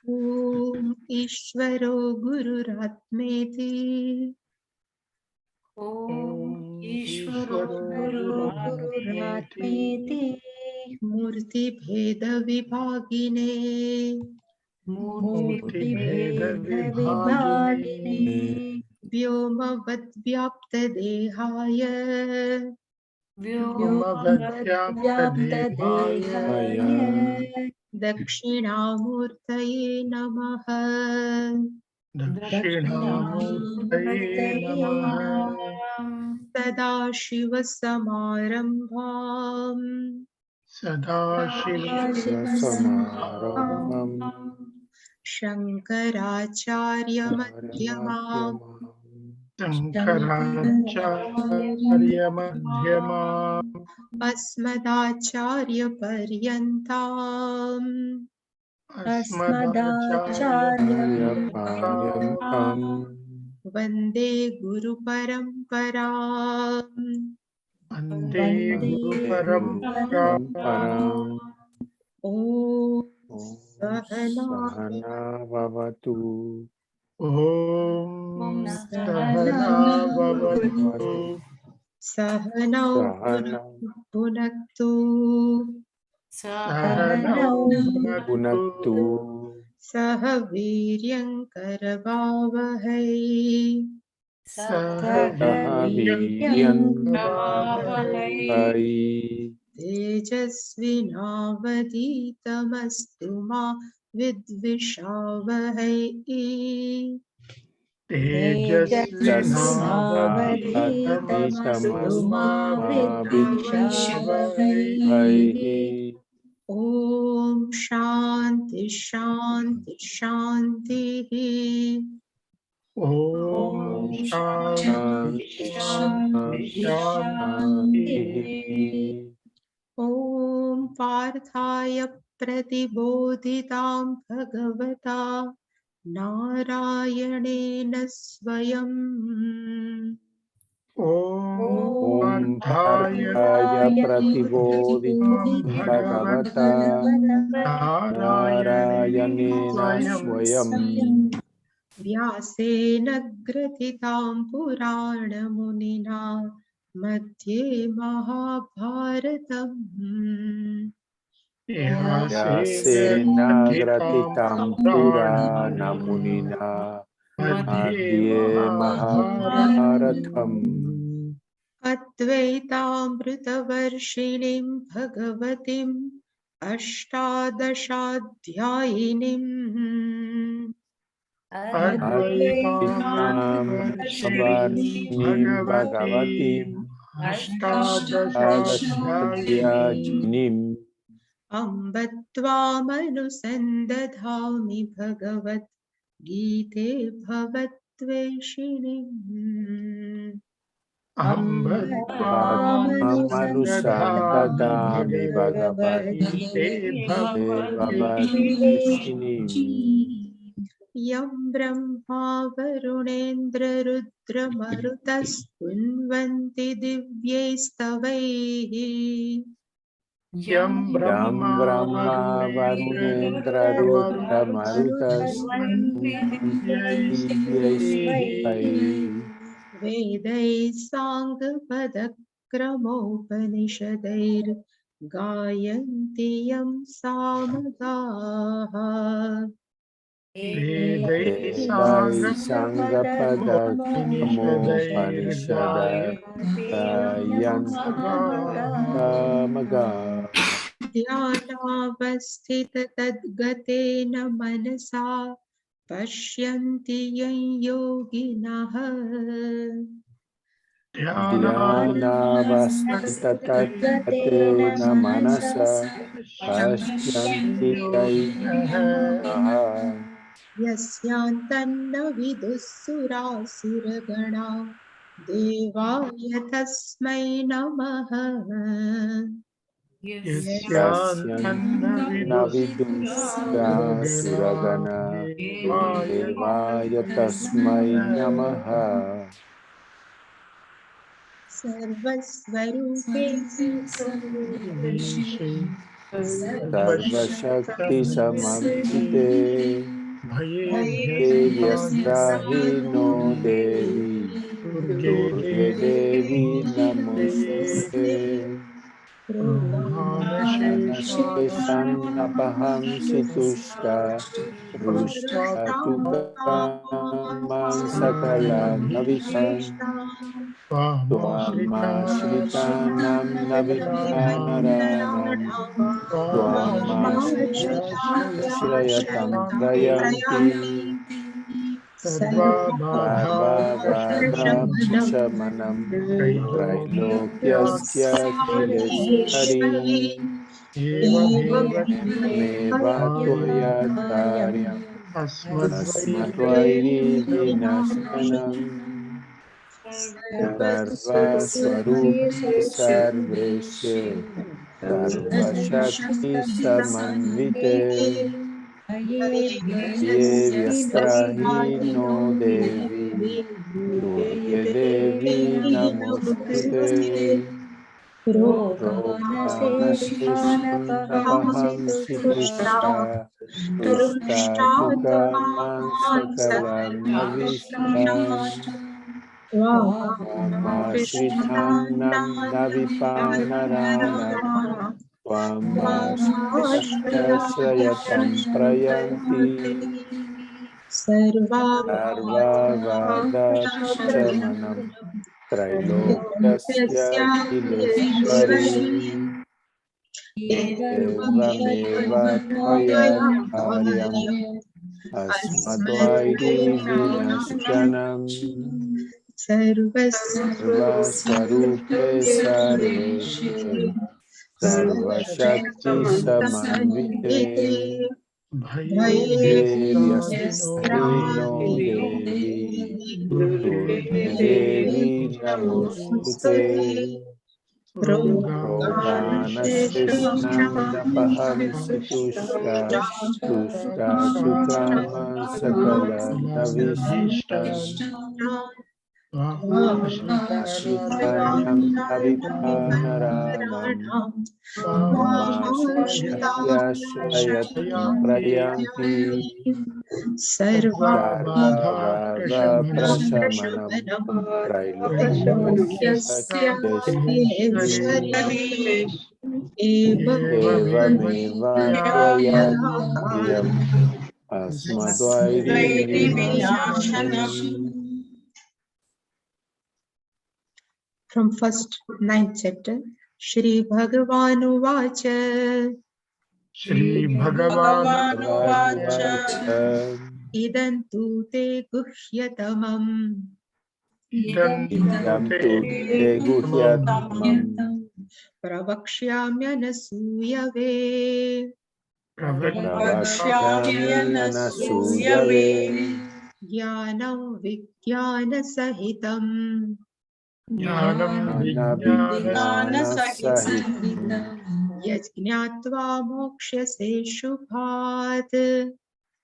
ॐ ईश्वरो गुरुरात्मेति ॐ ईश्वरो गुरुरात्मेति मूर्तिभेदविभागिने मूर्तिभेदविभागिने व्योमवद्व्याप्तदेहाय व्योमवद्व्याप्तदेहाय दक्षिणामूर्तये नमः। दक्षिणामूर्तये नमः। सदाशिवसमारम्भाम् सदाशिवसमारम्भम् शङ्कराचार्यमध्यमाम् शङ्कराचार्यमध्यमाम् अस्मदाचार्यपर्यन्ताम् अस्मदाचार्यपर्यन्ताम् वन्दे गुरुपरम्पराम्। वन्दे गुरुपरम्पराम्। ॐ सहना सहना भवतु ॐ सहना भवतु सहनौ भुनक्तु सहनौ भुनक्तु सह वीर्यङ्करवावहै सह वीर्यङ्करवावहै तेजस्विनावधीतमस्तु मा विद्विषावहै। तेजस्विनावधीतमस्तु मा विद्विषावहै। ॐ शान्ति शान्ति शान्तिः। ॐ शान्ति शान्ति शान्तिः। ॐ पार्थाय प्रतिबोधितां भगवता नारायणेन स्वयं ॐ पार्थाय प्रतिबोधितं भगवता नारायणेन स्वयं व्यासेन ग्रथितां पुराणमुनिना मध्ये महाभारतम्। व्यासेन ग्रथितं पुराणमुनिना मध्ये महाभारतम्। अद्वैतामृतवर्षिणीं भगवतीम् अष्टादशाध्यायिनीम् अद्वैतामृतवर्षिणीं भगवतीम् अष्टादशाध्यायिनीम् अम्ब त्वामनुसन्दधामि भगवद्गीते भवद्वेषिणीम्। अम्ब त्वामनुसन्दधामि भगवद्गीते भवद्वेषिणीम्। यं ब्रह्मा वरुणेन्द्ररुद्रमरुतस्तुन्वन्ति दिव्यैस्तवैः यं ब्रह्मा वरुणेन्द्ररुद्रमरुतस्तुन्वन्ति वेदैः साङ्गपदक्रमोपनिषदैर्गायन्ति यं सामगाः। वेदैः साङ्गपदक्रमोपनिषदयन्तामगाः ध्यानावस्थिततद्गतेन मनसा पश्यन्ति यं योगिनः ध्यानावस्थिततद्गतेन मनसा पश्यन्ति योगिनः यस्यान्तन्न विदुःसुरासुरगणा देवाय तस्मै नमः। यस्यान्तन्न विदुःसुरासुरगणा देवाय तस्मै नमः। सर्वस्वरूपे सर्वशक्ति समन्विते भयेभ्यः ये समाधाय व्यस्त्राहीनो देवी दुर्गे देवी नमोस्तुते रोगानशेषान्नपहंसि तुष्टा रुष्टाटुकामां सकलान् नविशान् त्वामाश्रितानां न विद्यानराणां त्वामाश्रयतं प्रयन्ति सर्वबाधाप्रशमनं त्रैलोक्यस्य किलेश्वरी एवमेव त्वया अस्मद्वैरि विनश्यनम् सर्वस्वरूपे सर्वेशे सर्वशक्ति समन्विते ये व्यस्त्रहीनो देवी दुर्गे देवी नमोस्तुते रोगानशेषान्नपहंसि तुष्टा तुष्टाटुकामां सकलान्नविष्टान् त्वामाश्रितान्नं न विपानराणां त्वामाश्रयतं प्रयन्ति सर्वबाधाप्रशमनं त्रैलोक्यस्य किलेश्वरी एवमेव त्वया कार्यम् अस्मद्वैरि विनश्यनम् सर्वस्वरूपे सर्वेशे सर्वशक्ति समन्विते ये व्यस्त्रहीनो देवी दुर्गे देवी नमोस्तुते रोगानशेषान्नपहंसि तुष्टा तुष्टाटुकामां सकलान्नविष्टान् त्वामाश्रितानां न विद्यानराणां त्वामाश्रयतं प्रयान्ति सर्वबाधाप्रशमनं त्रैलोक्यस्य किलेश्वरी एवमेव त्वया कार्यम् अस्मद्वैरि विनाशनम्. From first ninth chapter, Shri Bhagavan Uvacha Shri Bhagavan Idantu te guhyatamam Idam te guhyatamam Pravakshyamyanasuyave Pravakshyamyanasuyave Jnanam Vijnana Sahitam Jnana-vijnana-sahitam Yajñātvā mokṣyase shubhāt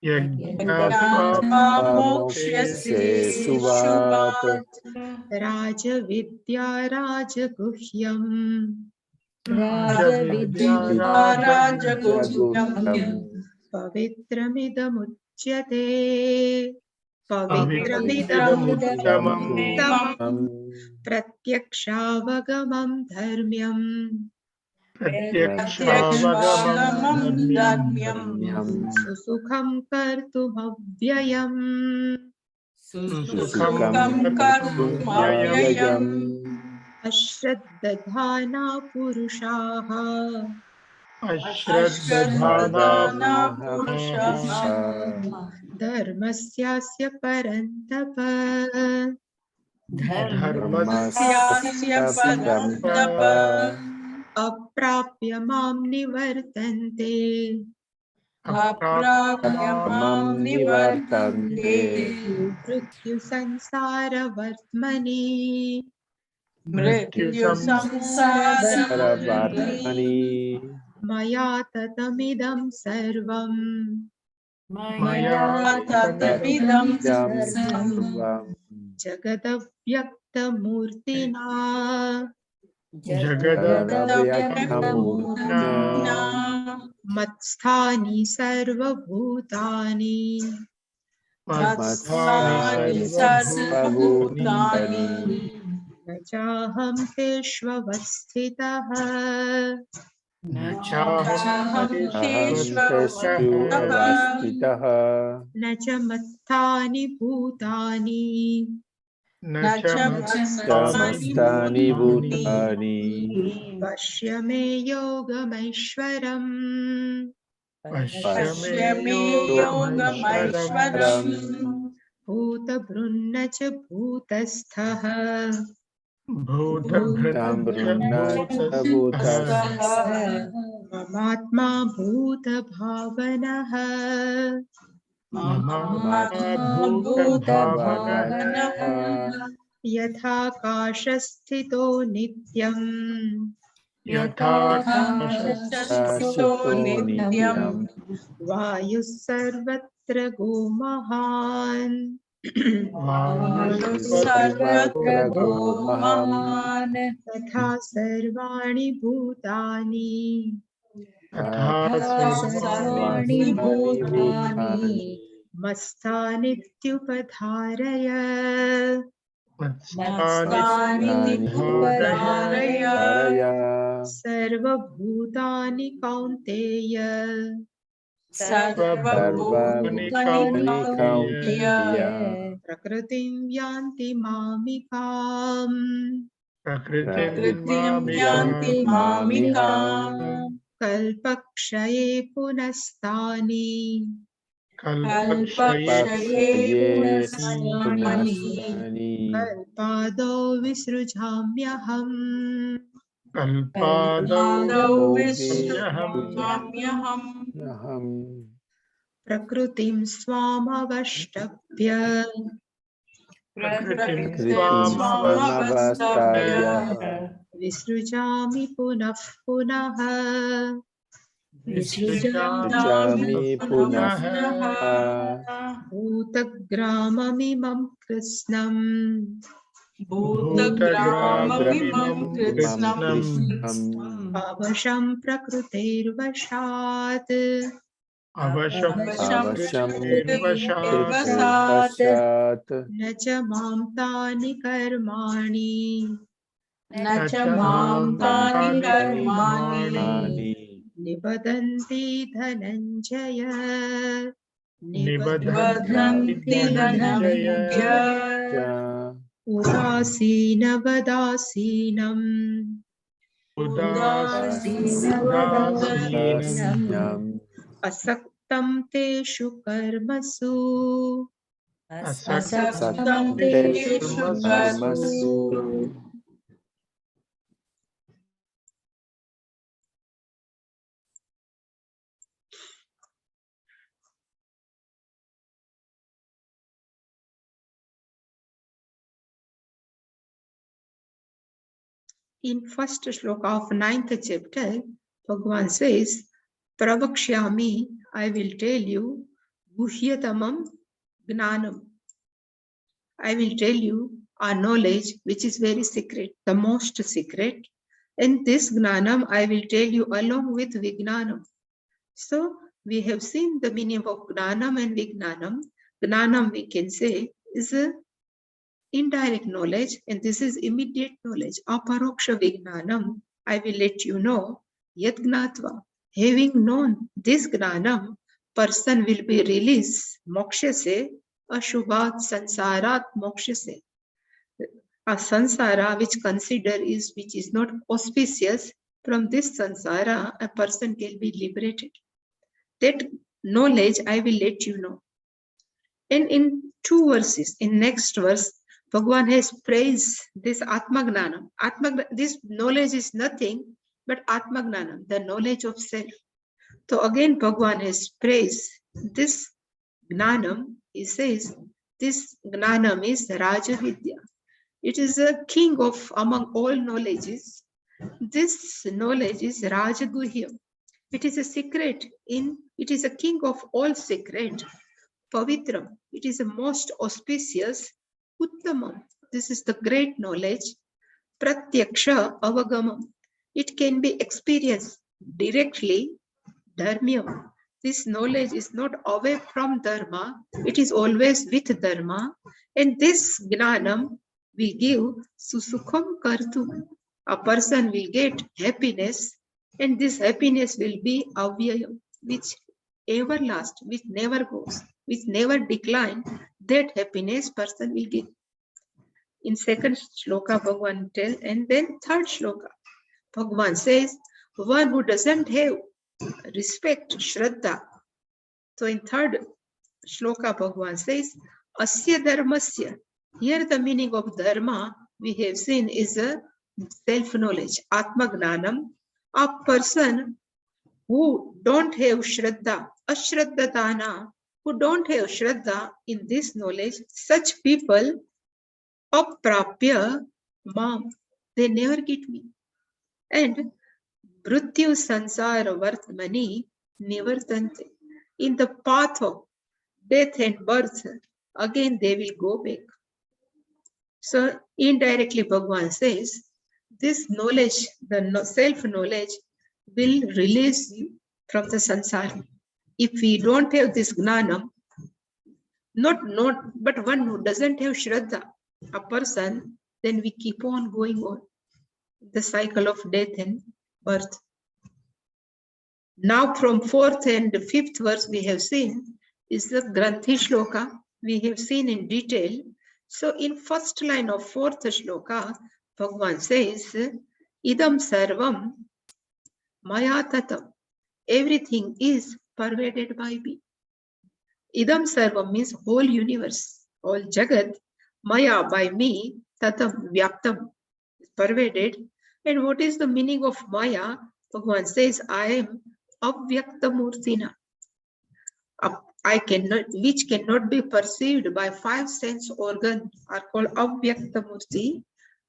Yajñātvā mokṣyase subhat Rajavidya Rajaguhyam Rajaguhyam Pavitramidamudhyate Pavitramidamuttamam Pratyakshavāgamam dharmyam Pratyakshavāgamam dharmyam Susukham kartumavyayam Susukham kartumavyayam Ashraddhana purushaha Ashraddhana Purusha Dharmasyasya parantapa Dharmasya parantapa Aprapya mam nivartante Apramam nivartante Mrityu sansara vartmani Mrityu samsara Saravartmani Maya tatamidam sarvam Maya tatamidam sarvam Jagadavyaktamurtina Jagadavyakamurtina Jagadavyaktamurtina मत्स्थानि सर्वभूतानि मत्स्थानि सर्वभूतानि न चाहं तेष्वस्थितः न चाहं अहं तेषु तेष्वस्थितः अवस्थितः न च मत्स्थानि भूतानि न च समस्तानि भूतानि भूतानि पश्य मे योगमैश्वरम् पश्य मे योगमैश्वरम् योगमैश्वरम् भूतभृन्न च भूतस्थः भूतं भूतभृन्न च बृहन्न च भूतस्थः भूतस्थः ममात्मा भूतभावनः ममात्मा भूतभावनः भूतभावनः यथाकाशस्थितो नित्यम् यथाकाशस्थितो काशितो नित्यम् नित्यम् वायुः सर्वत्र गोमहान् वायुः सर्वत्र सर्वतो गोमहम् तथा सर्वाणि भूतानि तथा सर्वाणि सर्वाणि भूतानि भूतानि मत्स्थानित्युपधारय मत्स्थानित्युपधारय धारय सर्वभूतानि कौन्तेय सर्वभूतानि सर्वभूतानि कौन्तेय कौन्तेय प्रकृतिं यान्ति मामिकाम् प्रकृतिं प्रकृतिं यान्ति मामिकाम् मामिहाम् कल्पक्षये पुनस्तानि कल्पक्षये पक्षये पुनस्तानि पुनस्तानि कल्पादौ विसृजाम्यहम् कल्पादौ विसृजाम्यहम् अहम् प्रकृतिं स्वामवष्टभ्य प्रकृतिं कृतिं स्वामवस्थाप्य स्वामवस्थाय विसृजामि पुनः पुनः विसृजामि सृजामि पुनः पुनः भूतग्राममिमं कृत्स्नम् भूतग्राममिमं इमं कृत्स्नम् कृष्णम् अवशं प्रकृतेर्वशात् अवशं अवशं प्रकृतेर्वशात् कृतिर्वशात् न च मां तानि कर्माणि न च मां तानि कर्माणि निबधन्ति धनञ्जय निबध्नन्ति धनञ्जय उदासीनवदासीनम् उदासीनम् असक्तं तेषु कर्मसु असक्तं तेषु तेषु कर्मसु In first shloka of 9th chapter, Bhagavan says, Pravakshyami, I will tell you, Guhyatamam Gnanam. I will tell you a knowledge which is very secret, the most secret. And this Gnanam, I will tell you along with Vignanam. So, we have seen the meaning of Gnanam and Vignanam. Gnanam, we can say, is a indirect knowledge, and this is immediate knowledge. Aparoksha Vignanam, I will let you know. Yat Gnatva, having known this Gnanam, person will be released. Moksha se, Ashubhat Sansarat Moksha se. A sansara which which is not auspicious, from this sansara, a person can be liberated. That knowledge I will let you know. And in 2 verses, in next verse, Bhagavan has praised this Atmagnanam. This knowledge is nothing but Atmagnanam, the knowledge of self. So again, Bhagavan has praised this Gnanam. He says, this Gnanam is Rajavidya. It is a king of among all knowledges. This knowledge is Rajaguhyam. It is a secret it is a king of all secret. Pavitram, it is the most auspicious. Uttamam, this is the great knowledge. Pratyaksha avagamam, it can be experienced directly. Dharmyam. This knowledge is not away from Dharma, it is always with Dharma. And this Gnanam will give Susukham Kartu. A person will get happiness, and this happiness will be Avyayam, which everlasts, which never goes, which never decline. That happiness person will get. In second shloka, Bhagavan tells, and then third shloka, Bhagavan says, one who doesn't have respect, Shraddha. So in third shloka, Bhagavan says, Asya Dharmasya. Here the meaning of Dharma we have seen is a self-knowledge, Atma Gnanam. A person who don't have Shraddha, Ashraddhatana, who don't have Shraddha in this knowledge, such people, Aprapya Mam, they never get me. And Mrityu Sansara Vartmani Nivartante. In the path of death and birth, again they will go back. So indirectly Bhagavan says, this knowledge, the self-knowledge will release you from the sansara. If we don't have this gnanam, but one who doesn't have Shraddha, a person, then we keep on going on the cycle of death and birth. Now from fourth and fifth verse we have seen is the Granthi Shloka. We have seen in detail. So in first line of fourth shloka, Bhagavan says, Idam sarvam maya tatam. Everything is pervaded by me. Idam sarvam means whole universe, all jagat, maya by me, tatam vyaptam, pervaded. And what is the meaning of maya? Bhagavan says, I am avyaktamurtina. I cannot, which cannot be perceived by five sense organs are called avyaktamurti.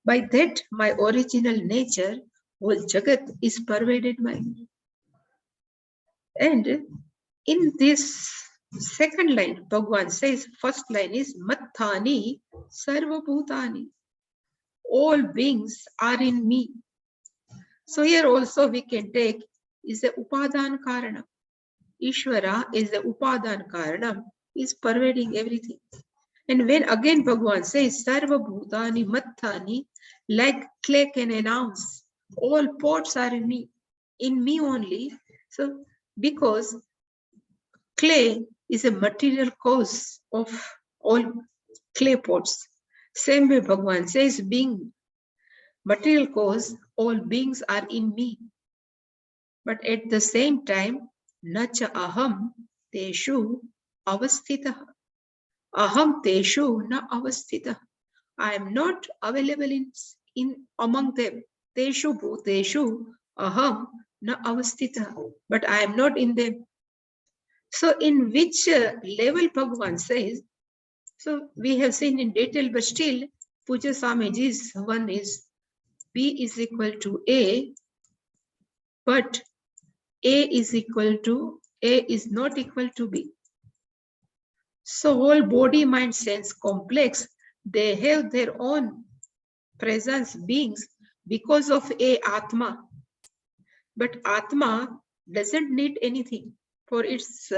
By that, my original nature, whole jagat, is pervaded by me. And in this second line, Bhagavan says, first line is Matthani Sarvabhutani. All beings are in me. So here also we can take is a Upadan Karana. Ishvara is the Upadan Karanam, is pervading everything. And when again Bhagavan says Sarva Bhutani Matthani, like clay can announce, all pots are in me only. So because clay is a material cause of all clay pots. Same way Bhagavan says, being material cause, all beings are in me. But at the same time, Nacha aham teshu avastitah. Aham teshu na avastitah. I am not available in among them. Teshu bhuteshu aham na avastitah. But I am not in them. So in which level Bhagavan says, so we have seen in detail, but still Puja Swamiji's one is B is equal to A, but A is not equal to B. So whole body, mind, sense complex, they have their own presence, beings, because of A, Atma. But Atma doesn't need anything for its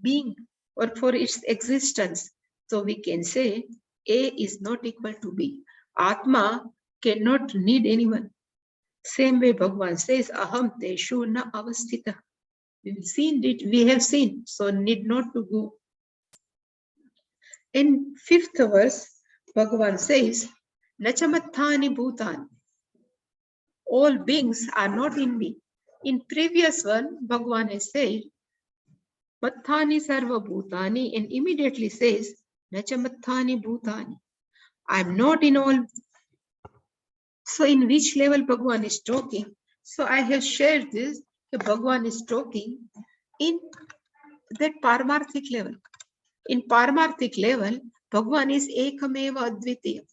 being or for its existence. So we can say A is not equal to B. Atma cannot need anyone. Same way Bhagavan says, Aham teshu na avastita. We have seen, so need not to go. In fifth verse, Bhagavan says, Nachamathani bhutani. All beings are not in me. In previous one, Bhagavan has said, Mathani sarva bhutani, and immediately says, Nachamathani bhutani. I am not in all. So in which level Bhagavan is talking? So I have shared this, that Bhagavan is talking in that Paramarthic level. In Paramarthic level, Bhagavan is Ekameva Advitiyam.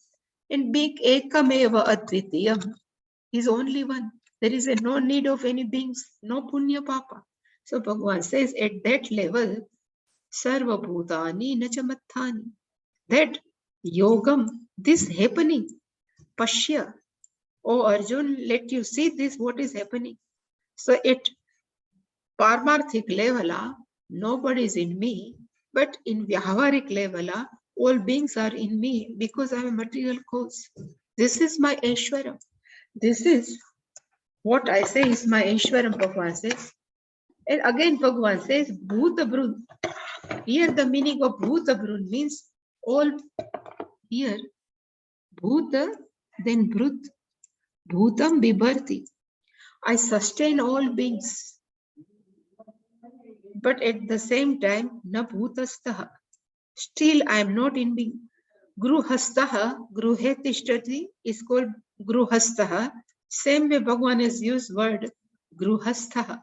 And being Ekameva Advitiyam, he is only one. There is no need of any beings, no Punya Papa. So Bhagavan says at that level, Sarva Bhutani Nachamathani. That Yogam, this happening, Pashya. Oh Arjun, let you see this, what is happening. So at Parmarthik level, nobody is in me, but in Vyavaharik level, all beings are in me because I am a material cause. This is my Aishwaram. This is what I say is my Aishwaram, Bhagavan says. And again, Bhagavan says, Bhuta Brun. Here the meaning of Bhuta Brun means all here. Bhuta, then Brut. Bhutam Bibharti. I sustain all beings. But at the same time, na bhutastaha. Still, I am not in being. Gruhastaha, gruhe tishtati is called gruhastaha. Same way Bhagavan has used word gruhastaha.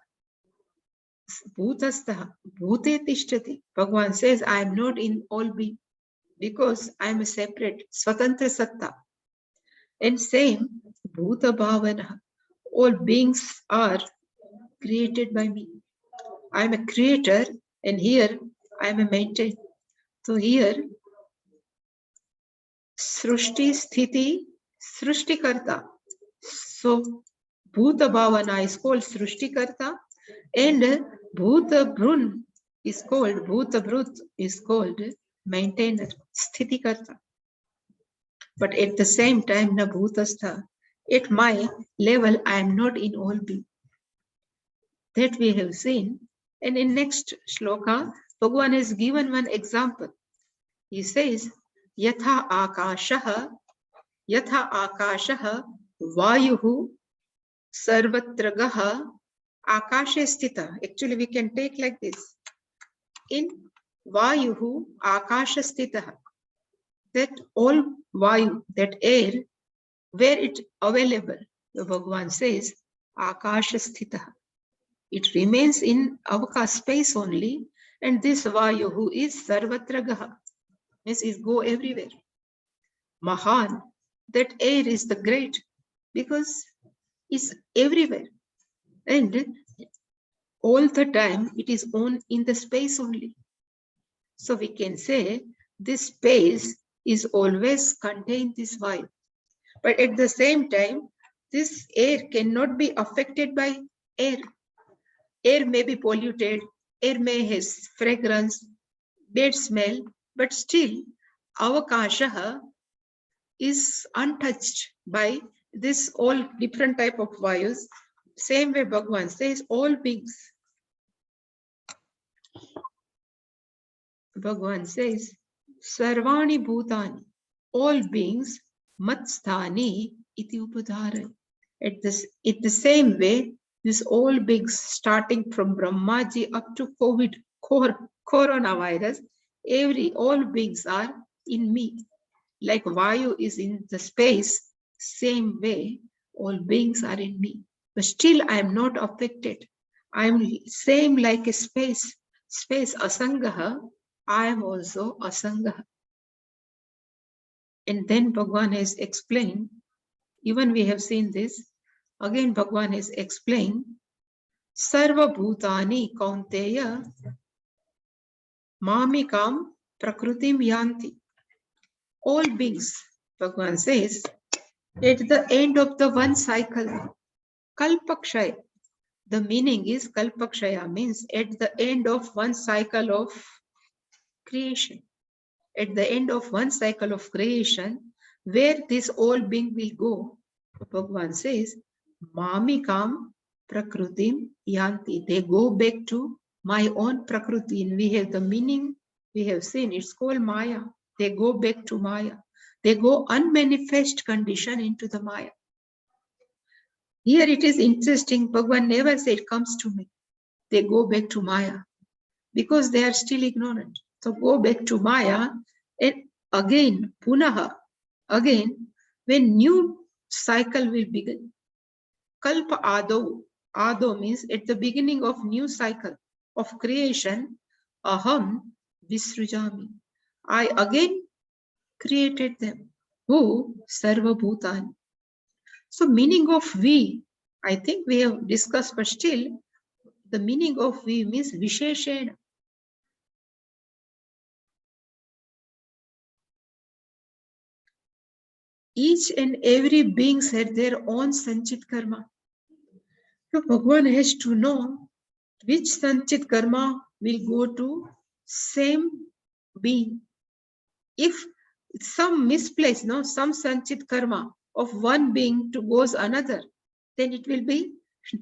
Bhutastaha, bhute tishtati. Bhagavan says, I am not in all being because I am a separate, swatantra satta. And same, bhuta bhavana. All beings are created by me. I am a creator and here I am a maintainer. So here, Srushti Sthiti Srushtikarta. So Bhuta Bhavana is called Srushtikarta and Bhuta Brun is called, Bhuta Brut is called maintainer, Sthitikarta. But at the same time, na Bhutastha, at my level, I am not in all being. That we have seen. And in next shloka, Bhagavan has given one example. He says, Yatha akashaha vayuhu sarvatragaha akashe sthita. Actually, we can take like this. In vayuhu akasha sthita. That all vayu, that air, where it available, the Bhagavan says, akasha sthita. It remains in avaka space only, and this vayuhu is sarvatragaha. Means it go everywhere. Mahan, that air is the great because it's everywhere. And all the time it is on in the space only. So we can say this space is always contained this vibe. But at the same time, this air cannot be affected by air. Air may be polluted, air may have fragrance, bad smell, but still avakashaha is untouched by this all different type of vayus. Same way Bhagavan says all beings. Bhagavan says sarvani bhutani, all beings matsthani iti upadharan. At the same way, this all beings starting from Brahmaji up to COVID, coronavirus, all beings are in me. Like Vayu is in the space, same way, all beings are in me. But still I am not affected. I am same like a space. Space asangaha, I am also asangaha. And then Bhagavan has explained, even we have seen this, again Bhagavan has explained, Sarva Bhutani Kaunteya Mamikam Prakrutim Yanti. All beings, Bhagavan says, at the end of the one cycle, Kalpakshaya. The meaning is Kalpakshaya means at the end of one cycle of creation. At the end of one cycle of creation, where this all being will go, Bhagavan says, Mamikam Prakrutim Yanti. They go back to my own Prakriti. And we have the meaning, we have seen, it's called Maya. They go back to Maya. They go unmanifest condition into the Maya. Here it is interesting, Bhagavan never said comes to me. They go back to Maya because they are still ignorant. So go back to Maya and again, Punaha, again, when new cycle will begin. Kalpa Ado, Ado means at the beginning of new cycle of creation, Aham Visrujami. I again created them. Who? Sarva Bhutani. So meaning of we, I think we have discussed, but still the meaning of we means Visheshena. Each and every beings had their own Sanchit Karma. So Bhagavan has to know which sanchit karma will go to same being. If some misplaced, no, some sanchit karma of one being to goes another, then it will be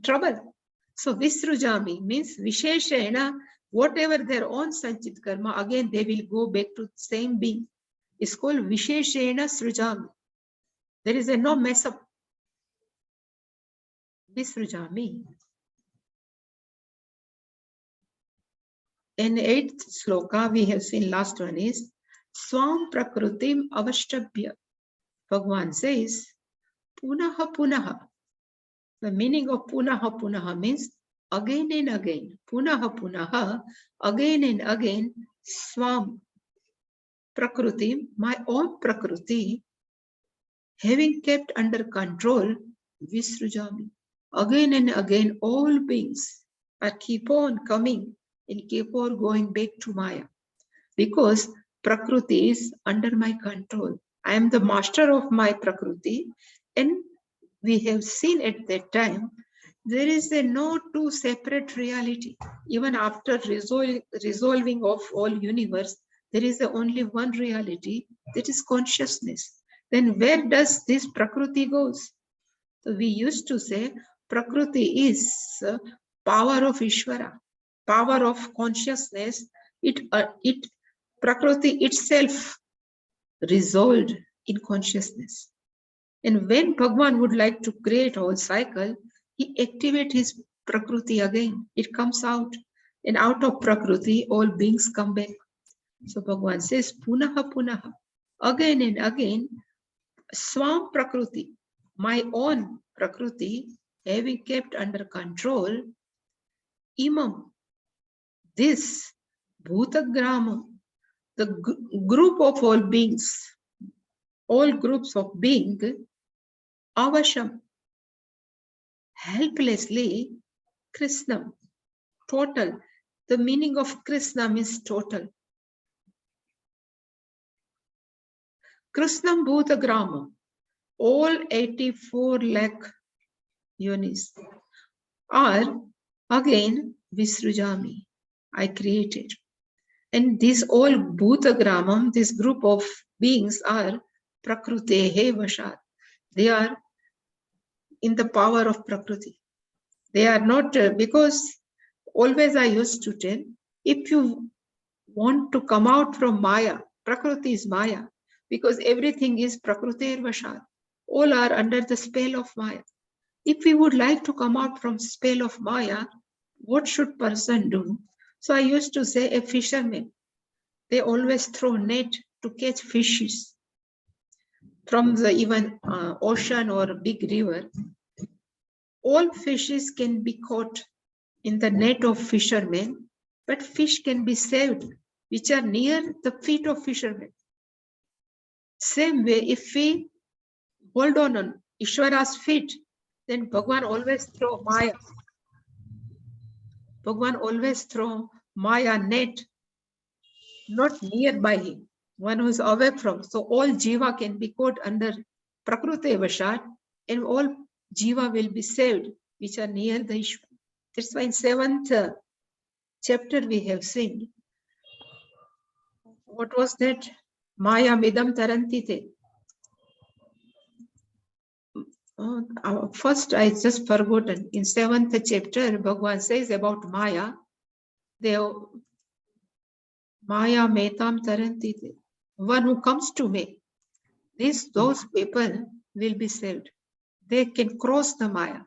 trouble. So Visrujami means Visheshena, whatever their own sanchit karma, again they will go back to same being. It's called Visheshena Srujami. There is a no mess up. Visrujami. In 8th sloka, we have seen last one is Swam Prakrutim Avashtabhya. Bhagavan says, Punaha Punaha. The meaning of Punaha Punaha means again and again. Punaha Punaha, again and again. Swam Prakrutim, my own Prakruti, having kept under control, Visrujami. Again and again, all beings are keep on coming and keep on going back to Maya. Because Prakriti is under my control. I am the master of my Prakriti, and we have seen at that time there is a no two separate reality. Even after resolving of all universe, there is only one reality, that is consciousness. Then where does this Prakriti goes? So we used to say Prakriti is power of Ishvara, power of consciousness. It Prakriti itself resolved in consciousness. And when Bhagavan would like to create a whole cycle, he activates his Prakriti again. It comes out. And out of Prakriti, all beings come back. So Bhagavan says, Punaha Punaha. Again and again, Swam Prakriti, my own Prakriti, having kept under control, Imam, this Bhutagrama, the group of all beings, all groups of being, Avasham, helplessly, Krishna, total. The meaning of Krishna means total. Krishnam Bhutagrama, all 84 lakh yonis are again Visrujami, I created. And these all Bhutagramam, this group of beings are Prakrutehe Vashat. They are in the power of Prakriti. They are not, because always I used to tell, if you want to come out from Maya, Prakriti is Maya, because everything is Prakriti Vashat. All are under the spell of Maya. If we would like to come out from spell of Maya, what should person do? So I used to say a fisherman, they always throw net to catch fishes from the even ocean or big river. All fishes can be caught in the net of fishermen, but fish can be saved, which are near the feet of fishermen. Same way, if we hold on Ishvara's feet, then Bhagavan always throw Maya. Bhagavan always throw Maya net, not nearby him, one who is away from. So all Jiva can be caught under Prakriti Vashat, and all Jiva will be saved, which are near the Ishvara. That's why in 7th chapter we have seen, what was that? Maya midam tarantite. First, I just forgotten. In 7th chapter, Bhagavan says about Maya, they Maya metam tarantite. One who comes to me, those people will be saved. They can cross the Maya.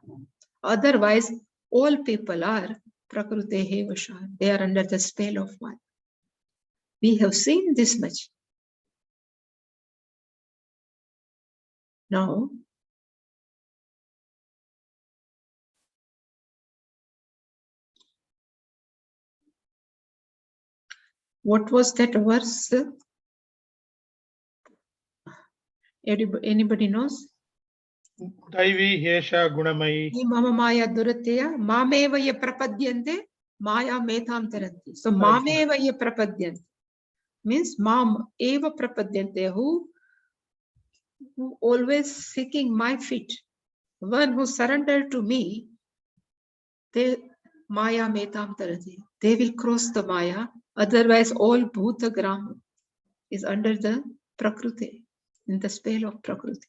Otherwise, all people are Prakriti Vasha. They are under the spell of Maya. We have seen this much. Now, what was that verse? Anybody knows? Daivi Hesha Gunamayi. Mama Maya Duratya, Mameva ye prapadyante, Maya metam taranti. So Mameva ye prapadyante means Mam eva prapadyante, who always seeking my feet. One who surrendered to me, they Maya metam tarati. They will cross the Maya. Otherwise, all Bhuta Grama is under the Prakriti, in the spell of Prakriti.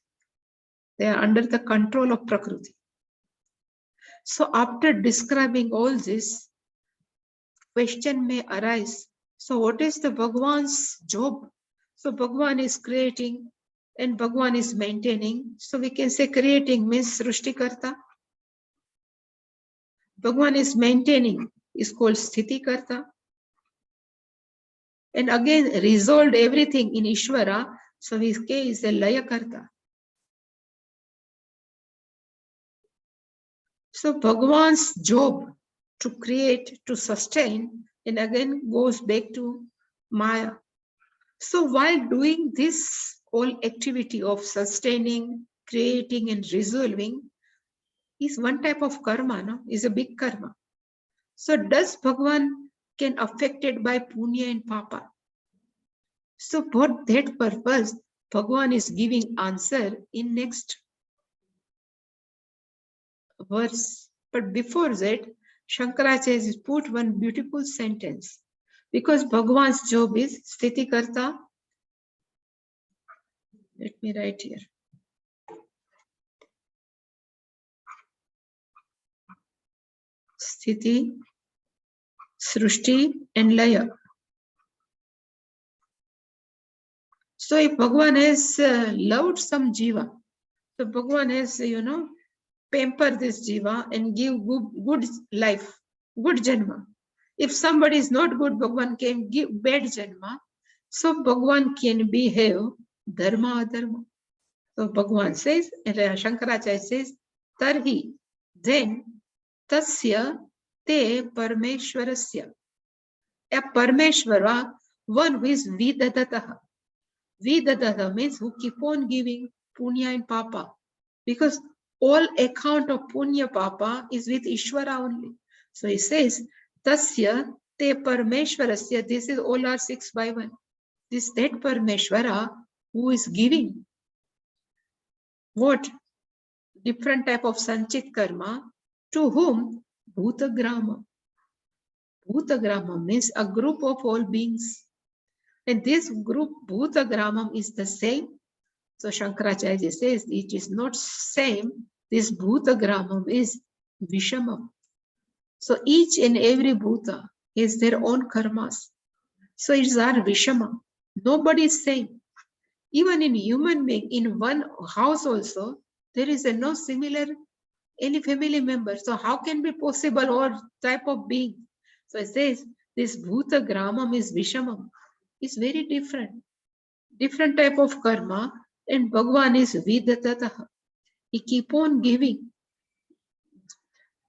They are under the control of Prakriti. So after describing all this, question may arise. So what is the Bhagwan's job? So Bhagwan is creating and Bhagwan is maintaining. So we can say creating means Srishtikarta. Bhagwan is maintaining is called Sthitikarta. And again resolved everything in Ishvara. So his case is a Layakarta. So Bhagwan's job to create, to sustain, and again goes back to Maya. So while doing this whole activity of sustaining, creating, and resolving is one type of karma, no? Is a big karma. So does Bhagwan can affected by punya and papa? So for that purpose, Bhagwan is giving answer in next verse. But before that, Shankaracharya has put one beautiful sentence. Because Bhagwan's job is Sthiti Karta. Let me write here. Sthiti, Srushti, and Laya. So if Bhagwan has loved some jiva, so Bhagwan has, pamper this jiva and give good life, good janma. If somebody is not good, Bhagwan can give bad janma. So Bhagwan can behave dharma adharma. So Bhagwan says, and Shankaracharya says, Tarhi, then tasya te parmeshwarasya. A Parmeshwara, one who is vidadataha. Vidadata means who keep on giving punya and papa. Because all account of punya papa is with Ishvara only. So he says, Tasya te Parmeshwarasya, this is all are 6 by 1. This that Parmeshwara who is giving what? Different type of sanchit karma to whom? Bhutagrama. Bhutagrama means a group of all beings. And this group Bhutagramam is the same. So Shankaracharya says it is not same. This Bhutagramam is Vishamam. So each and every Bhuta has their own karmas. So it's our Vishamam. Nobody is same. Even in human being, in one house also, there is no similar any family member. So how can be possible all type of being? So it says this Bhutagramam is Vishamam. It's very different. Different type of karma, and Bhagwan is Vidatataha. He keep on giving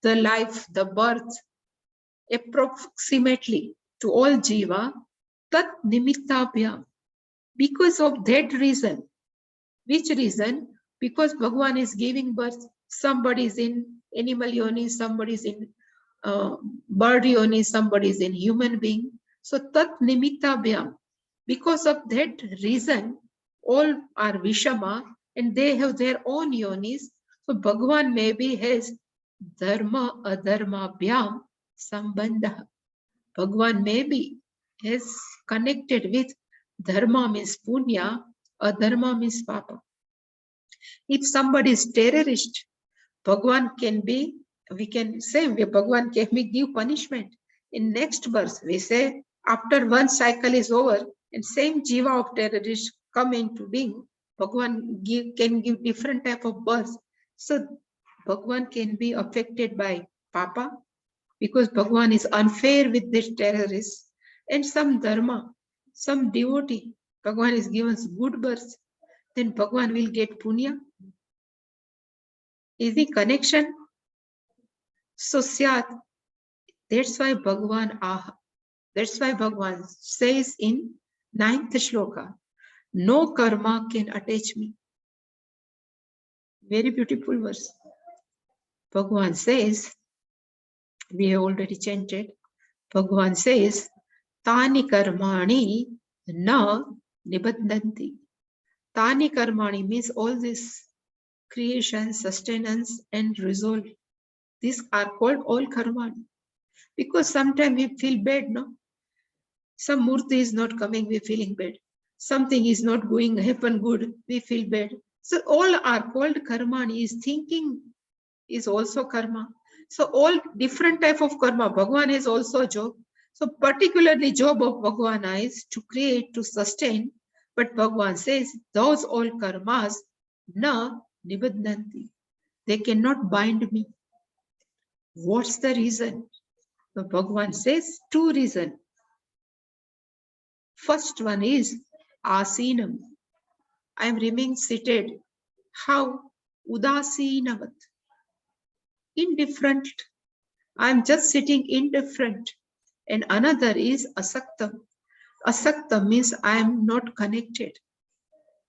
the life, the birth, approximately to all jiva, tat nimittabhyam. Because of that reason. Which reason? Because Bhagwan is giving birth. Somebody is in animal yoni, somebody is in bird yoni, somebody is in human being. So tat nimittabhyam. Because of that reason, all are Vishama and they have their own yonis. So Bhagwan maybe has dharma adharma bhyam sambandha. Bhagwan maybe is connected with dharma means punya, adharma means papa. If somebody is terrorist, Bhagwan can be, we can say Bhagwan can be give punishment. In next verse, we say after one cycle is over and same jiva of terrorist come into being, Bhagwan can give different type of birth. So Bhagwan can be affected by papa because Bhagwan is unfair with this terrorist, and some dharma, some devotee, Bhagwan is given good birth, then Bhagwan will get punya. Is the connection? So Syat, that's why Bhagwan aha. That's why Bhagwan says in 9th shloka, no karma can attach me. Very beautiful verse. Bhagwan says, we have already chanted, Bhagwan says, Tani karmani na nibadhanti. Tani karmani means all this creation, sustenance, and resolve. These are called all karmani. Because sometimes we feel bad, no? Some murti is not coming, we're feeling bad. Something is not going happen good, we feel bad. So all are called karma. Is thinking is also karma. So all different type of karma. Bhagavan has also a job. So particularly job of Bhagavan is to create, to sustain. But Bhagavan says those all karmas na nibadnanti. They cannot bind me. What's the reason? So Bhagavan says two reasons. First one is asinam. I am remaining seated. How? Udasinavat. Indifferent. I am just sitting indifferent. And another is asaktam. Asaktam means I am not connected.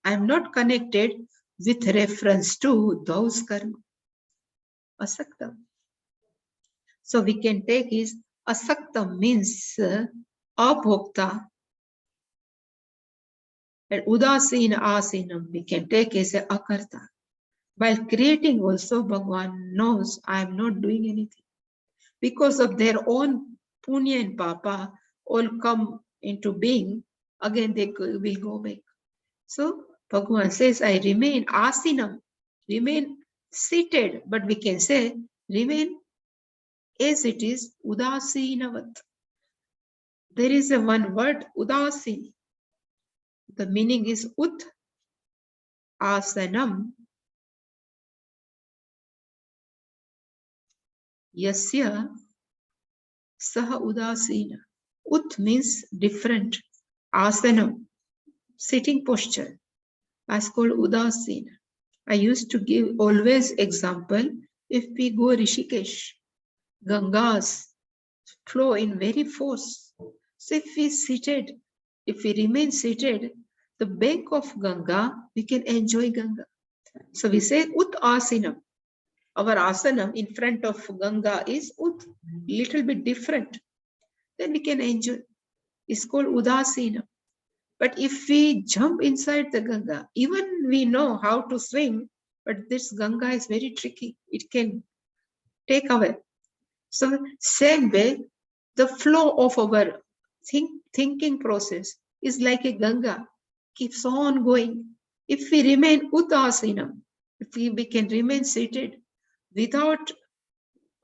I am not connected with reference to those karma. Asaktam. So we can take is asaktam means abhokta. And udasina asinam we can take as a akarta. While creating also, Bhagavan knows I am not doing anything. Because of their own punya and papa, all come into being, again they will go back. So Bhagavan says, I remain asinam, remain seated, but we can say, remain as it is, udasinavat. There is a one word, udasin. The meaning is ut asanam yasya saha udasina. Ut means different. Asanam, sitting posture. That's called udasina. I used to give always example. If we go Rishikesh, Gangas flow in very force. So if we seated, if we remain seated, the bank of Ganga, we can enjoy Ganga. So we say ut asinam. Our asanam in front of Ganga is ut, little bit different. Then we can enjoy. It's called udasina. But if we jump inside the Ganga, even we know how to swim, but this Ganga is very tricky. It can take away. So same way, the flow of our thinking process is like a Ganga, keeps on going. If we remain udasinam, if we can remain seated without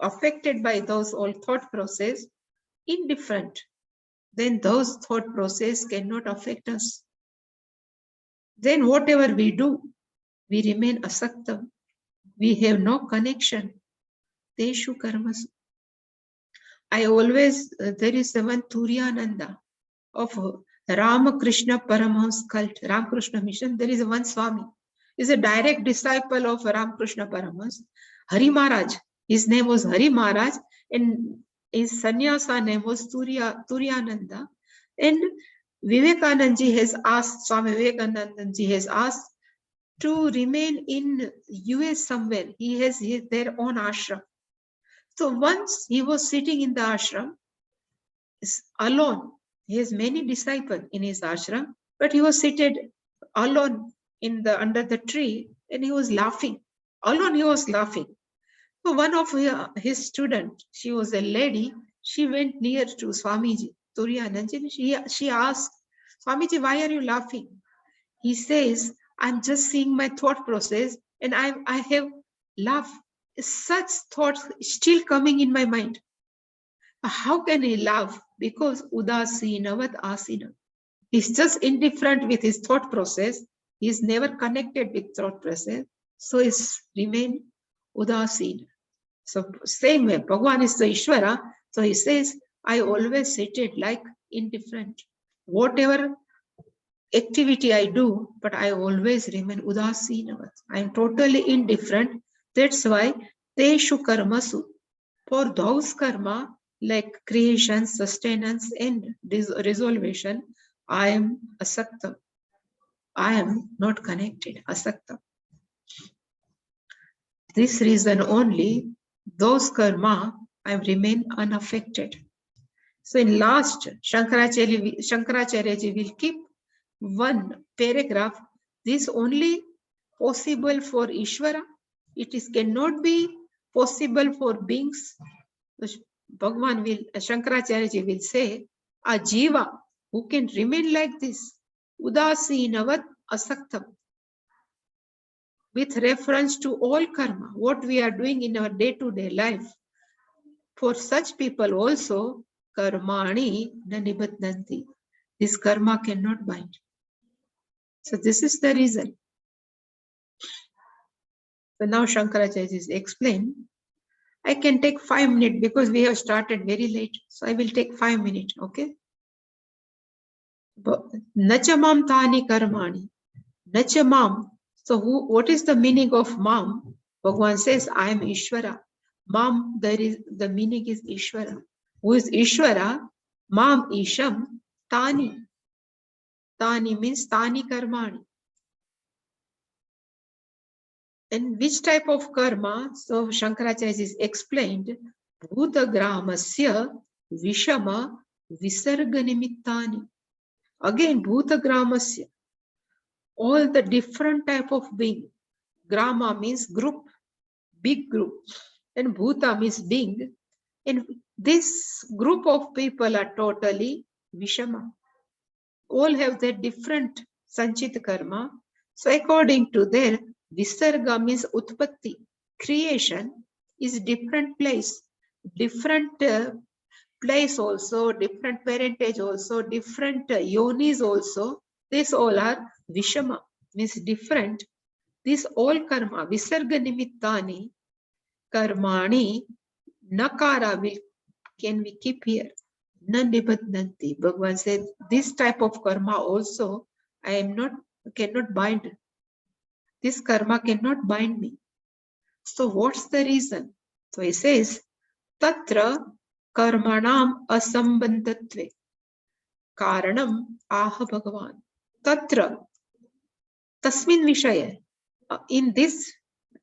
affected by those all thought process, indifferent, then those thought process cannot affect us. Then whatever we do, we remain asaktam. We have no connection. Teshu karmasu. I always, there is one Turyananda of Ramakrishna Paramahamsa cult, Ramakrishna mission. There is one Swami. He is a direct disciple of Ramakrishna Paramahamsa. Hari Maharaj, his name was Hari Maharaj, and his sannyasa name was Turyananda. And Vivekanandaji has asked, Swami Vivekanandaji has asked to remain in US somewhere. He has their own ashram. So once he was sitting in the ashram, alone. He has many disciples in his ashram, but he was seated alone under the tree, and he was laughing. Alone he was laughing. So one of his students, she was a lady, she went near to Swamiji, Turyanandaji. She asked, Swamiji, why are you laughing? He says, I'm just seeing my thought process, and I have laughed. Such thoughts still coming in my mind. How can he laugh? Because udasinavat asina. He's just indifferent with his thought process. He's never connected with thought process. So he's remain udasina. So same way, Bhagavan is the Ishvara. So he says, I always seated like indifferent. Whatever activity I do, but I always remain udasinavat. I am totally indifferent. That's why teshu karmasu. For those karma, like creation, sustenance, and resolution, I am asakta. I am not connected, asakta. This reason only, those karma, I remain unaffected. So in last, Shankaracharya will keep one paragraph. This only possible for Ishvara. It cannot be possible for beings. Bhagavan will, Shankaracharya ji will say, a jiva who can remain like this, udasinavat asaktam, with reference to all karma, what we are doing in our day-to-day life. For such people also, karmani na nibadnanti. This karma cannot bind. So this is the reason. So now Shankaracharya is explained. I can take 5 minutes because we have started very late. So I will take 5 minutes, okay? Nachamam tani karmani. Nachamam. So what is the meaning of mam? Bhagavan says, I am Ishvara. Mam, the meaning is Ishvara. Who is Ishvara? Mam Isham Tani. Tani means Tani Karmani. And which type of karma? So Shankaracharya is explained. Bhuta Gramasya Vishama Visarga Nimittani. Again, Bhuta Gramasya. All the different type of being. Grama means group, big group. And Bhuta means being. And this group of people are totally Vishama. All have their different Sanchita karma. So according to their Visarga means Utpatti. Creation is different place. Different place also, different parentage also, different yonis also. These all are Vishama, means different. This all karma, Visarga Nimittani, Karmani, Nakara can we keep here? Nandibadnanti. Bhagavan said, this type of karma also, cannot bind. This karma cannot bind me. So what's the reason? So he says, Tatra karmanam asambandhatve. Karanam aha Bhagavan. Tatra. Tasmin Vishaya. In this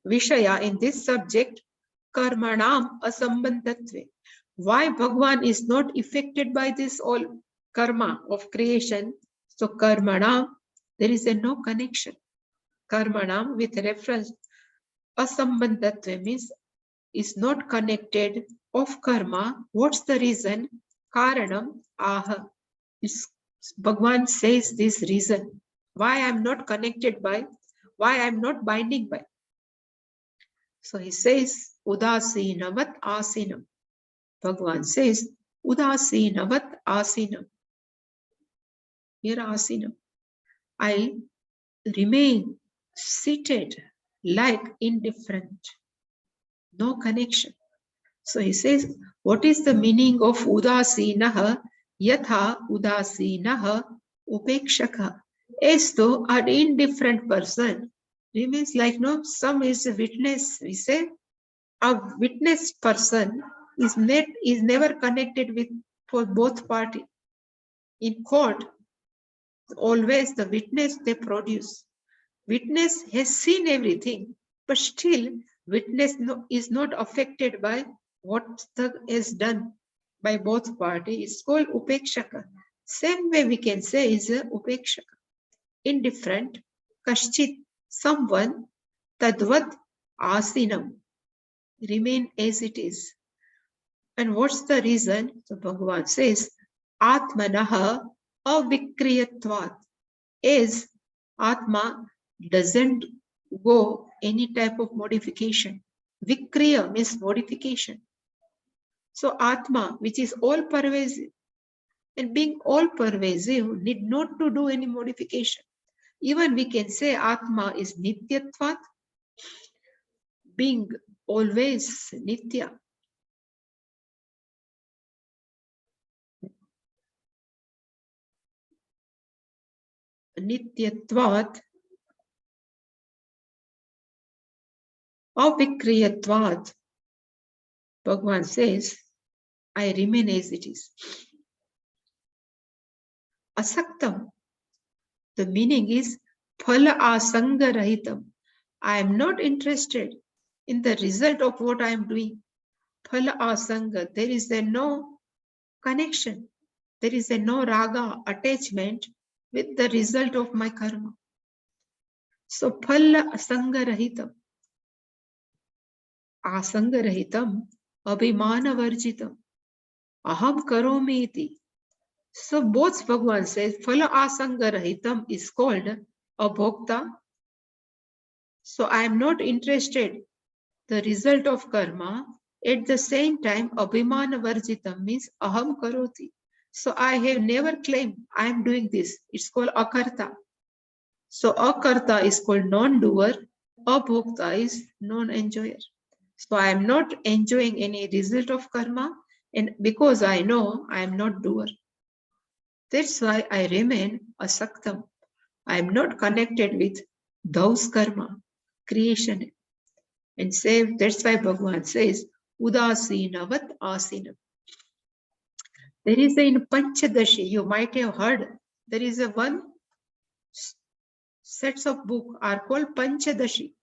Vishaya, in this subject, karmanam asambandhatve. Why Bhagavan is not affected by this all karma of creation? So karmanam, there is no connection. Karmanam with reference, asambandhatva means is not connected of karma. What's the reason? Karanam aha. Bhagavan says this reason. Why I'm not connected by, why I'm not binding by. So he says, Udasinavat asinam. Bhagavan says, Udasinavat asinam. Here asinam. I remain seated like indifferent. No connection. So he says, what is the meaning of udasinaha? Yatha udasinaha upekshaka. As though an indifferent person remains like no, some is a witness. We say a witness person is never connected with for both parties. In court, always the witness they produce. Witness has seen everything, but still witness is not affected by what is done by both parties. It's called upekshaka. Same way we can say is a upekshaka. Indifferent, kashchit, someone, tadvat asinam, remain as it is. And what's the reason? So Bhagavan says, Atmanaha avikriyatvat, is Atma doesn't go any type of modification. Vikriya means modification. So Atma, which is all pervasive, and being all pervasive, need not to do any modification. Even we can say Atma is Nityatvat, being always Nitya. Nityatvat, avikriyatvat. Bhagavan says, I remain as it is. Asaktam, the meaning is phala asanga rahitam. I am not interested in the result of what I am doing. Phala asanga, there is no connection. There is no raga, attachment with the result of my karma. So phala asanga rahitam. Asanga rahitam, abhimana varjitam. aham karomi iti. So both Bhagavan says phala asanga rahitam is called abhokta. So I am not interested the result of karma. At the same time, abhimana varjitam means aham karoti. So I have never claimed I am doing this. It's called akarta. So akarta is called non-doer. Abhokta is non-enjoyer. So I am not enjoying any result of karma, and because I know I am not doer. That's why I remain asaktam. I am not connected with those karma, creation. And say that's why Bhagavan says, Udasinavat asinam. There is in Panchadashi, you might have heard, there is a one sets of book are called Panchadashi.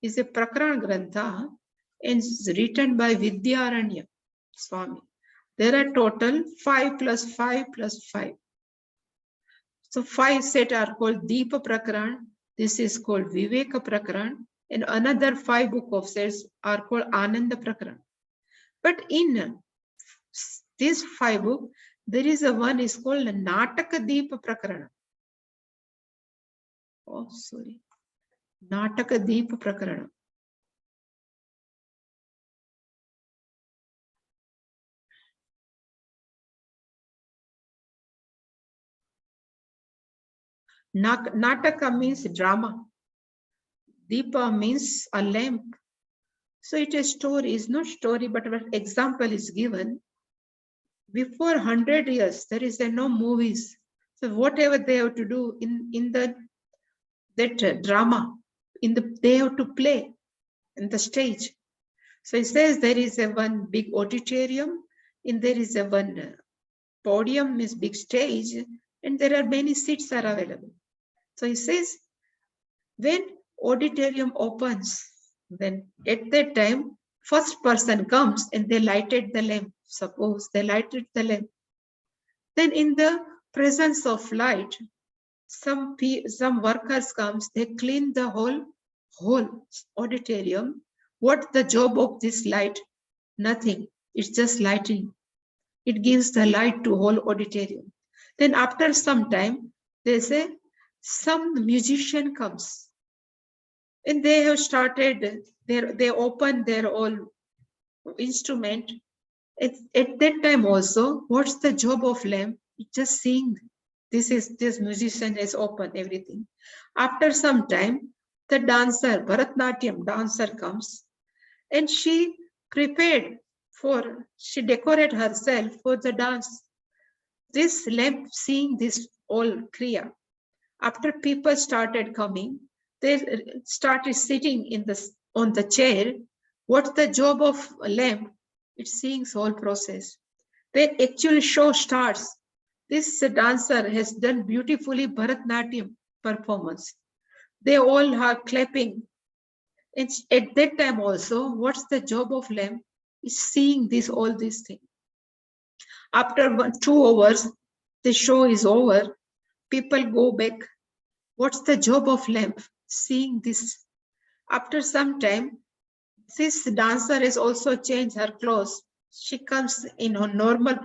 Is a Prakarana Grantha and is written by Vidyaranya Swami. There are total 5 plus 5 plus 5. So 5 set are called Deepa Prakaran. This is called Viveka Prakaran. And another 5 book of sets are called Ananda Prakaran. But in these 5 books, there is a one is called Nataka Deepa Prakarana. Oh, sorry. Nataka Deepa Prakarana. Nataka means drama. Deepa means a lamp. So it is story, is not story, but an example is given. Before 100 years, there is no movies. So whatever they have to do in that drama, they have to play in the stage. So it says there is a one big auditorium, and there is a one podium, means big stage, and there are many seats are available. So he says, when auditorium opens, then at that time, first person comes and they lighted the lamp. Suppose they lighted the lamp. Then in the presence of light, some workers comes, they clean the whole auditorium. What's the job of this light? Nothing. It's just lighting. It gives the light to whole auditorium. Then after some time, they say some musician comes. And they have started, they open their all instrument. At that time also, what's the job of lamp? It's just sing. This musician has opened everything. After some time, the dancer, Bharatnatyam dancer comes, and she she decorated herself for the dance. This lamp seeing this all kriya. After people started coming, they started sitting on the chair. What's the job of a lamp? It's seeing whole process. When actual show starts, this dancer has done beautifully Bharatnatyam performance. They all are clapping. It's at that time also, what's the job of lamp? Is seeing all these things. After 2 hours, the show is over. People go back. What's the job of lamp? Seeing this. After some time, this dancer has also changed her clothes. She comes in her normal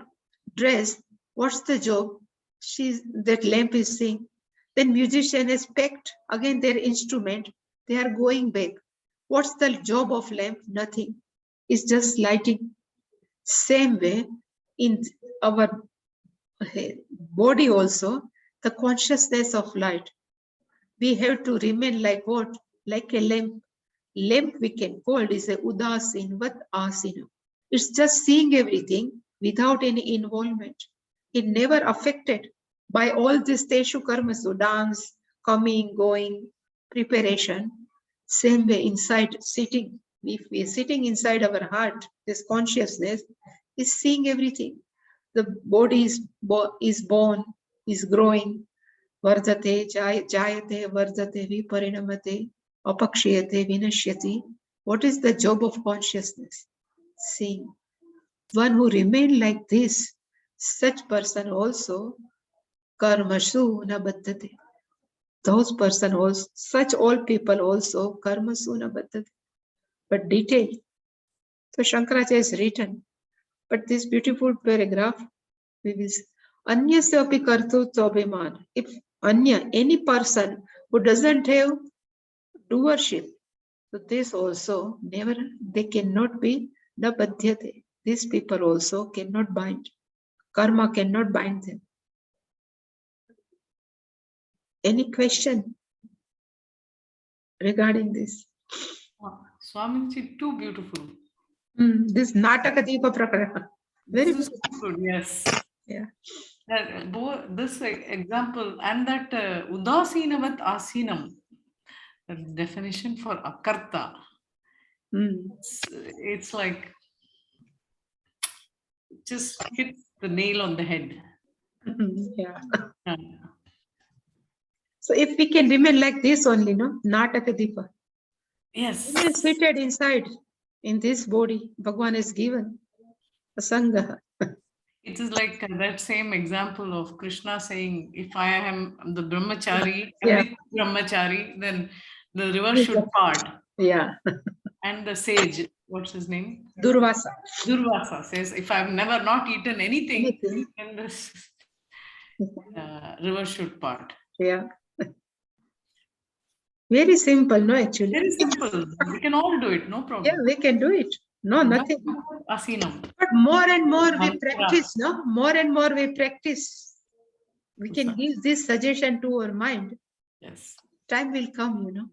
dress. What's the job? That lamp is seeing. Then musician has packed again their instrument. They are going back. What's the job of lamp? Nothing. It's just lighting. Same way, in our body also, the consciousness of light. We have to remain like what? Like a lamp. Lamp we can call is a udasinvat asina. It's just seeing everything without any involvement. It never affected by all this teshu karma, so dance, coming, going, preparation. Same way inside sitting. If we are sitting inside our heart, this consciousness is seeing everything. The body is born, is growing. Vardate, jayate, vardate, viparinamate, apakshiyate, vinashyati. What is the job of consciousness? Seeing. One who remain like this, such person also, karmasu na baddhate. Those person also, such all people also, karmasu na baddhate. But detail. So Shankaracharya has written, But this beautiful paragraph, we will see. Anyasya api kartrutvabhiman. If anya, any person who doesn't have doership, so this also never, they cannot be na badhyate. These people also cannot bind. Karma cannot bind them. Any question regarding this? Swamiji, too beautiful. This Nataka Deepa Prakarana. Very This is good, yes. Yeah. This example and that Udasinavat Asinam, the definition for Akarta, it's like just hits the nail on the head. Yeah. Yeah. So if we can remain like this only, no? Nataka Deepa. Yes. We are seated inside in this body. Bhagavan is given. Asanga. It is like that same example of Krishna saying, if I am the brahmachari, Yeah. with brahmachari, then the river should part. Yeah. And the sage, what's his name? Durvasa. Durvasa says, if I've never not eaten anything, Anything. then this river should part. Yeah. Very simple, no, actually. Very simple. We can all do it, no problem. Yeah, we can do it. No, nothing. Asinam. But more and more we Mantra. practice, no? More and more we practice. We can give this suggestion to our mind. Yes. Time will come, you know.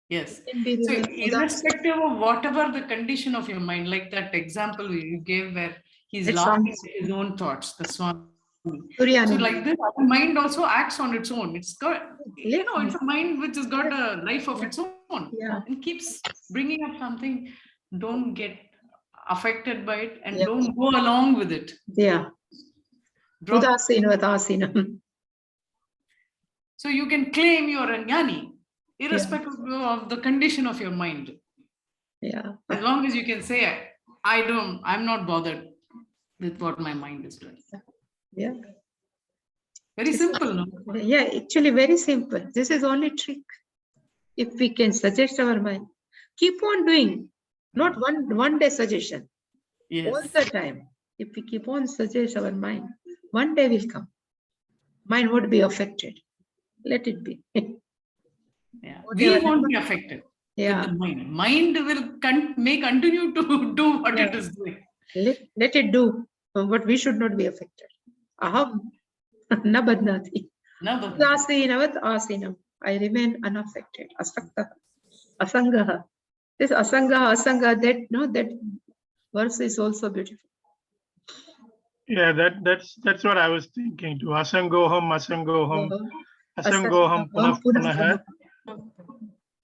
Yes. Can be So removed. irrespective of whatever the condition of your mind, like that example you gave where he's It's laughing on- at his own thoughts, the Swami. So Suryananda. like this, our mind also acts on its own. It's got, you know, it's a mind which has got a life of its own. Yeah. And keeps bringing up something. Don't get affected by it and Yeah. don't go along with it. Yeah. Drop. Udasina Vadasina. So you can claim you're a jnani, irrespective of the condition of your mind. Yeah. As long as you can say, I'm not bothered with what my mind is doing. Yeah. Very simple, no? Yeah, actually very simple. This is only trick. If we can suggest our mind, keep on doing, not one day suggestion. Yes. All the time. If we keep on suggest our mind, one day will come. Mind would be affected. Let it be. Yeah. Whatever We won't be affected Yeah. with the mind. Mind will may continue to do what it Yeah. is doing. Let it do, but we should not be affected. Aham na badnati. No, but Asinavat asinam. I remain unaffected. Asakta. Asangaha. This asanga, asanga, that verse is also beautiful. Yeah, that's what I was thinking too. Asangoham, asangoham punah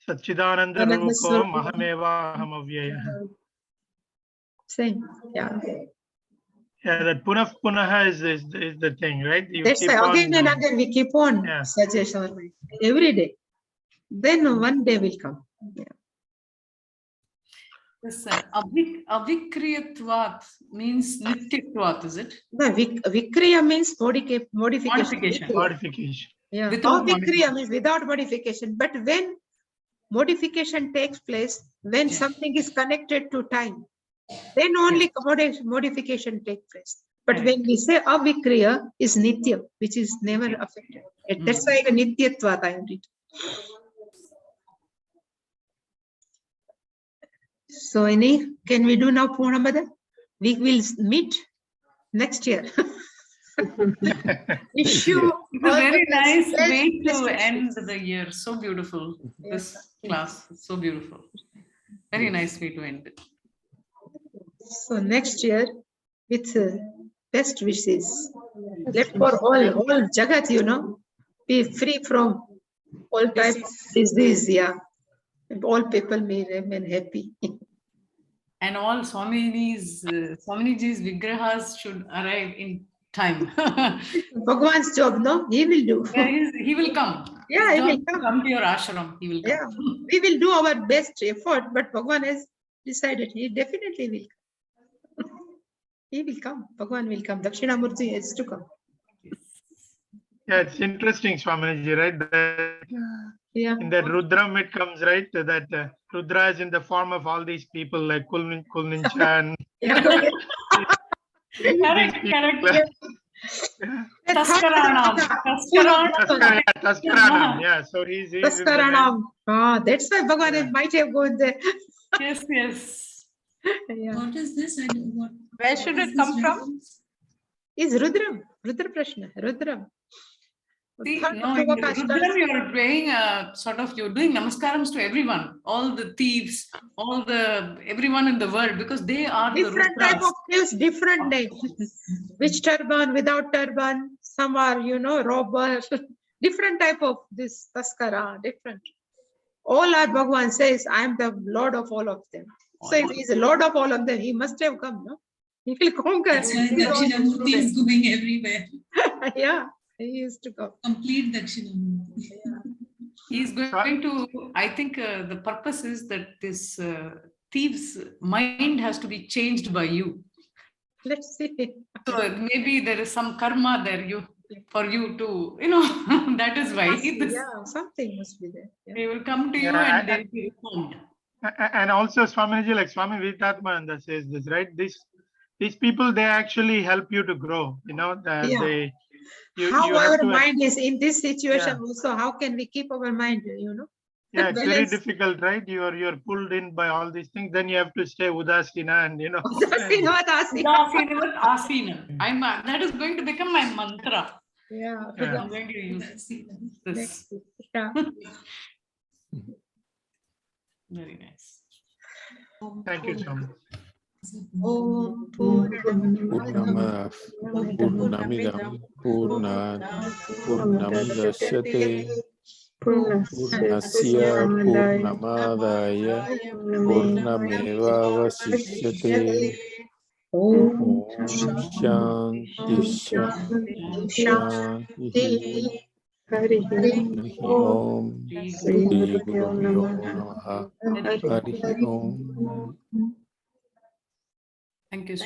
Satchidananda Rupam Ahameva Ahamavyaya. Same. Yeah. Yeah, that punah is the thing, right? You That's keep why again on, and again we keep on Yeah. suggest our mind every day. Then one day will come. Yeah. this avikriyatvat means nityatvat, is it? No, vikriya means modification. Modification. modification. Yeah. Without Avikriya means without modification. But when modification takes place, when something is connected to time, then only modification takes place. But when we say avikriya is nitya, which is never affected. That's why nityatvat I am reading. So can we do now Purnamada? We will meet next year. Wish you It's a all very the best. nice Best way to wishes. end the year. So beautiful. This class is so beautiful. Very nice way to end it. So next year, with best wishes. Let for all Jagat, be free from all type of disease, yeah. And all people may remain happy. And all Swamiji's vigrahas should arrive in time. Bhagwan's job, no? He will do. He will come. Yeah, His he will job to come. to your ashram. He will come. Yeah, we will do our best effort, but Bhagwan has decided he definitely will come. He will come. Bhagwan will come. Dakshinamurti has to come. Yeah, it's interesting, Swamiji, right? That, Yeah. in that Rudram it comes, right? That Rudra is in the form of all these people like Kulninchan. Yeah. Correct, correct. Yeah. Taskaranam. Taskaranam. Yeah. So he's in the Taskaranam. Ah, that's why Bhagavan might have gone there. Yes, yes. Yeah. What is this? I don't what. Where should it come from? Is Rudram. Rudra Prashna. Rudram. See, Third no, in Shloka Rudram, starts- you're doing you're doing namaskarams to everyone, all the thieves, everyone in the world, because they are different the type Rudras. of thieves, different names. Which turban, without turban, some are, robbers, different type of this taskara, different. All are Bhagavan says, I am the Lord of all of them. So if he is the Lord of all of them, he must have come, no? He will conquer. That's why He's all Dakshinamurti is included. going everywhere. Yeah, he used to come. Complete Dakshinamurti. He's going to, I think the purpose is that this thief's mind has to be changed by you. Let's see. So maybe there is some karma there for you to, that is why. Yeah, something must be there. Yeah. They will come to you Yeah, and they'll be reformed. And also Swamiji, like Swami Vivekananda says this, right? These people, they actually help you to grow, that Yeah. you How have our to, mind is in this situation Yeah. also, how can we keep our mind, yeah, it's very balance. difficult, right? You're pulled in by all these things, then you have to stay udasina and, Udasinavadasi. Udasinam Asinam. That is going to become my mantra. Yeah. Yeah. I'm going to use this. Next. Yeah. Very nice. Thank you, Swami. Om Purnamada Purnamidam Purnat Purnamidashyate Purnasya Purnamadaya Purnamevavasishyate Om Shanti Shanti Shanti Harihi Om Shri Gurubhyo Namaha Harihi Om. Thank you so much.